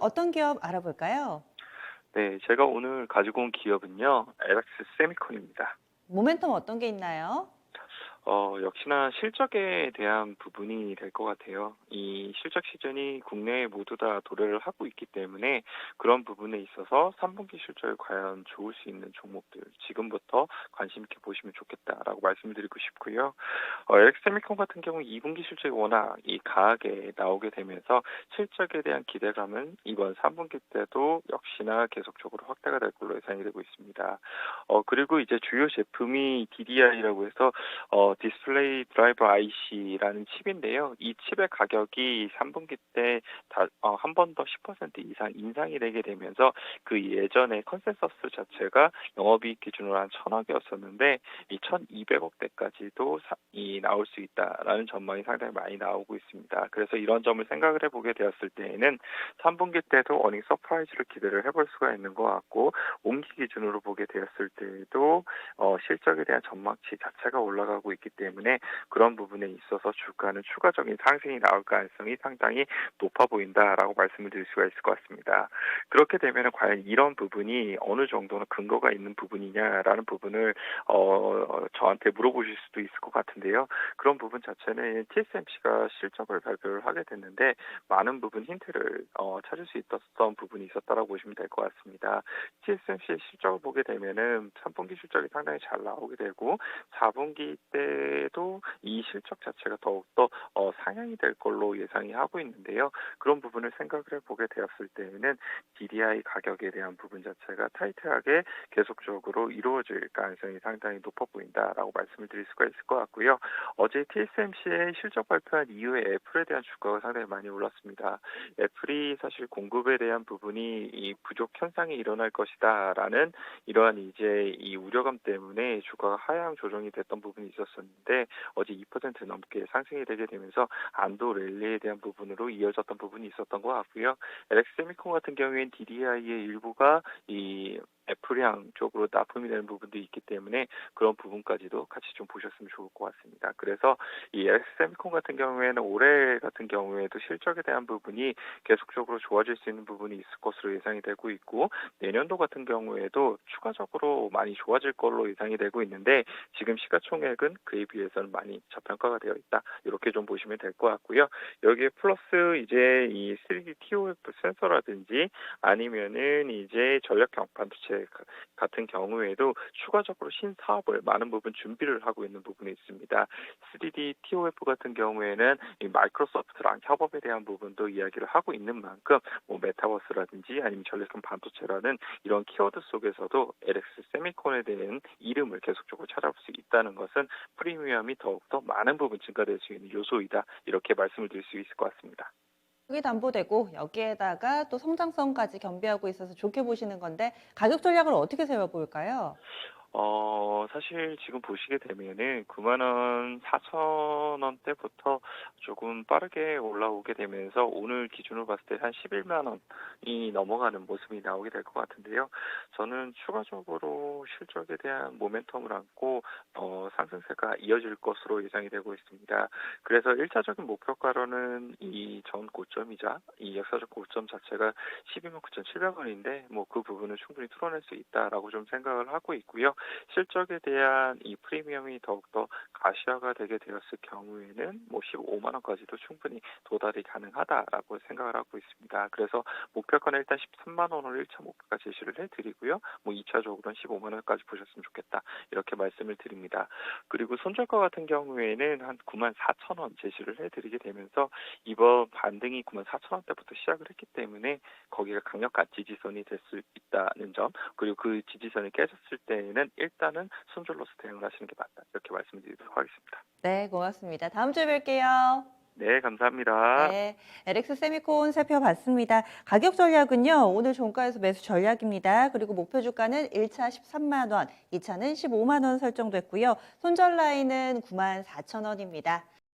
어떤 기업 알아볼까요? 네, 제가 오늘 가지고 온 기업은요, LX 세미콘입니다. 모멘텀 어떤 게 있나요? 역시나 실적에 대한 부분이 될 것 같아요. 이 실적 시즌이 국내에 모두 다 도래를 하고 있기 때문에 그런 부분에 있어서 3분기 실적이 과연 좋을 수 있는 종목들 지금부터 관심 있게 보시면 좋겠다라고 말씀을 드리고 싶고요. LX세미콘 같은 경우 2분기 실적이 워낙 강하게 나오게 되면서 실적에 대한 기대감은 이번 3분기 때도 역시나 계속적으로 확대가 될 걸로 예상이 되고 있습니다. 그리고 이제 주요 제품이 DDI라고 해서 디스플레이 드라이버 IC라는 칩인데요. 이 칩의 가격이 3분기 때 한 번 더 10% 이상 인상이 되게 되면서 그 예전에 컨센서스 자체가 영업이익 기준으로 한 1,000억이었었는데 이 1,200억대까지도 나올 수 있다라는 전망이 상당히 많이 나오고 있습니다. 그래서 이런 점을 생각을 해보게 되었을 때에는 3분기 때도 어닝 서프라이즈를 기대를 해볼 수가 있는 것 같고 온기 기준으로 보게 되었을 때에도 실적에 대한 전망치 자체가 올라가고 있기 때문에 그런 부분에 있어서 주가는 추가적인 상승이 나올 가능성이 상당히 높아 보인다라고 말씀을 드릴 수가 있을 것 같습니다. 그렇게 되면 과연 이런 부분이 어느 정도는 근거가 있는 부분이냐라는 부분을 저한테 물어보실 수도 있을 것 같은데요. 그런 부분 자체는 TSMC가 실적을 발표를 하게 됐는데 많은 부분 힌트를 찾을 수 있었던 부분이 있었다라고 보시면 될 것 같습니다. TSMC의 실적을 보게 되면은 3분기 실적이 상당히 잘 나오게 되고 4분기 때도 이 실적 자체가 더욱더 상향이 될 걸로 예상이 하고 있는데요. 그런 부분을 생각을 해보게 되었을 때에는 DDI 가격에 대한 부분 자체가 타이트하게 계속적으로 이루어질 가능성이 상당히 높아 보인다라고 말씀을 드릴 수가 있을 것 같고요. 어제 TSMC의 실적 발표한 이후에 애플에 대한 주가가 상당히 많이 올랐습니다. 애플이 사실 공급에 대한 부분이 이 부족 현상이 일어날 것이다라는 이러한 이제 이 우려감 때문에 주가가 하향 조정이 됐던 부분이 있었었는데 어제 2% 넘게 상승이 되게 되면서 안도 랠리에 대한 부분으로 이어졌던 부분이 있었던 것 같고요. LX세미콘 같은 경우에는 DDI의 일부가 이 애플향 쪽으로 납품이 되는 부분도 있기 때문에 그런 부분까지도 같이 좀 보셨으면 좋을 것 같습니다. 그래서 이 LX세미콘 같은 경우에는 올해 같은 경우에도 실적에 대한 부분이 계속적으로 좋아질 수 있는 부분이 있을 것으로 예상이 되고 있고 내년도 같은 경우에도 추가적으로 많이 좋아질 걸로 예상이 되고 있는데 지금 시가총액은 그에 비해서는 많이 저평가가 되어 있다. 이렇게 좀 보시면 될 것 같고요. 여기에 플러스 이제 이 3D TOF 센서라든지 아니면은 이제 전력형 반도체 같은 경우에도 추가적으로 신사업을 많은 부분 준비를 하고 있는 부분이 있습니다. 3D TOF 같은 경우에는 이 마이크로소프트랑 협업에 대한 부분도 이야기를 하고 있는 만큼 뭐 메타버스라든지 아니면 전력형 반도체라는 이런 키워드 속에서도 LX 세미콘에 대한 이름을 계속적으로 찾아볼 수 있다는 것은 프리미엄이 더욱더 많은 부분 증가될 수 있는 요소이다. 이렇게 말씀을 드릴 수 있을 것 같습니다. 크게 담보되고 여기에다가 또 성장성까지 겸비하고 있어서 좋게 보시는 건데 가격 전략을 어떻게 세워볼까요? 사실 지금 보시게 되면은 9만 원 4천 원대부터 조금 빠르게 올라오게 되면서 오늘 기준으로 봤을 때 한 11만 원이 넘어가는 모습이 나오게 될 것 같은데요. 저는 추가적으로 실적에 대한 모멘텀을 안고 상승세가 이어질 것으로 예상이 되고 있습니다. 그래서 1차적인 목표가로는 이 전 고점이자 이 역사적 고점 자체가 12만 9,700원인데 뭐 그 부분을 충분히 뚫어낼 수 있다라고 좀 생각을 하고 있고요. 실적에 대한 이 프리미엄이 더욱더 가시화가 되게 되었을 경우에는 뭐 15만 원까지도 충분히 도달이 가능하다라고 생각을 하고 있습니다. 그래서 목표가는 일단 13만 원을 1차 목표가 제시를 해드리고요. 뭐 2차적으로는 15만 원까지 보셨으면 좋겠다 이렇게 말씀을 드립니다. 그리고 손절가 같은 경우에는 한 9만 4천 원 제시를 해드리게 되면서 이번 반등이 9만 4천 원대부터 시작을 했기 때문에 거기가 강력한 지지선이 될 수 있다는 점 그리고 그 지지선이 깨졌을 때에는 일단은 손절로서 대응을 하시는 게 맞다. 이렇게 말씀드리도록 하겠습니다. 네, 고맙습니다. 다음 주에 뵐게요. 네, 감사합니다. 네, LX 세미콘 살펴봤습니다. 가격 전략은요, 오늘 종가에서 매수 전략입니다. 그리고 목표 주가는 1차 13만 원, 2차는 15만 원 설정됐고요. 손절 라인은 9만 4천 원입니다.